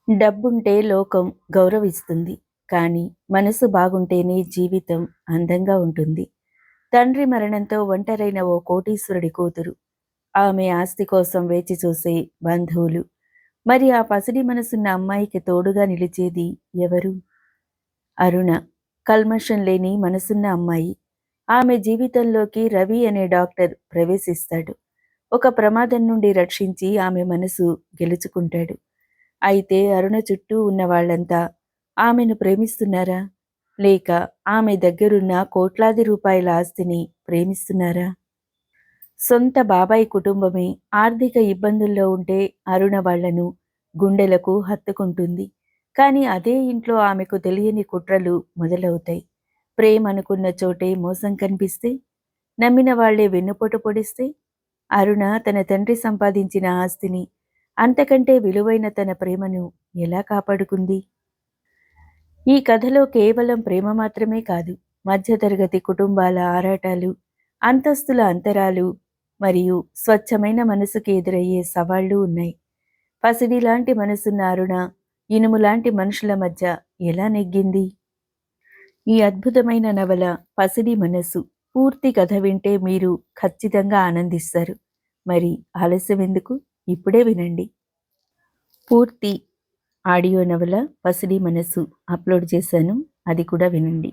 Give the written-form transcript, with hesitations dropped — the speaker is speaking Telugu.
డబ్బుంటే లోకం గౌరవిస్తుంది. కానీ మనసు బాగుంటేనే జీవితం అందంగా ఉంటుంది. తండ్రి మరణంతో ఒంటరైన ఓ కోటీశ్వరుడి కూతురు. ఆమె ఆస్తి కోసం వేచి చూసే బంధువులు. మరి ఆ పసిడి మనసున్న అమ్మాయికి తోడుగా నిలిచేది ఎవరు? అరుణ. కల్మషం లేని మనసున్న అమ్మాయి. ఆమె జీవితంలోకి రవి అనే డాక్టర్ ప్రవేశిస్తాడు. ఒక ప్రమాదం నుండి రక్షించి ఆమె మనసు గెలుచుకుంటాడు. అయితే అరుణ చుట్టూ ఉన్న వాళ్ళంతా ఆమెను ప్రేమిస్తున్నారా? లేక ఆమె దగ్గరున్న కోట్లాది రూపాయల ఆస్తిని ప్రేమిస్తున్నారా? సొంత బాబాయి కుటుంబమే ఆర్థిక ఇబ్బందుల్లో ఉంటే అరుణ వాళ్లను గుండెలకు హత్తుకుంటుంది. కానీ అదే ఇంట్లో ఆమెకు తెలియని కుట్రలు మొదలవుతాయి. ప్రేమ అనుకున్న చోటే మోసం కనిపిస్తే, నమ్మిన వాళ్లే వెన్నుపోటు పొడిస్తే, అరుణ తన తండ్రి సంపాదించిన ఆస్తిని, అంతకంటే విలువైన తన ప్రేమను ఎలా కాపాడుకుంది? ఈ కథలో కేవలం ప్రేమ మాత్రమే కాదు, మధ్యతరగతి కుటుంబాల ఆరాటాలు, అంతస్తుల అంతరాలు మరియు స్వచ్ఛమైన మనసుకి ఎదురయ్యే సవాళ్లు ఉన్నాయి. పసిడిలాంటి మనసున్న అరుణ ఇనుములాంటి మనుషుల మధ్య ఎలా నెగ్గింది? ఈ అద్భుతమైన నవల పసిడి మనసు పూర్తి కథ వింటే మీరు ఖచ్చితంగా ఆనందిస్తారు. మరి ఆలస్యం ఎందుకు? ఇప్పుడే వినండి. పూర్తి ఆడియో నవల పసిడి మనసు అప్లోడ్ చేశాను, అది కూడా వినండి.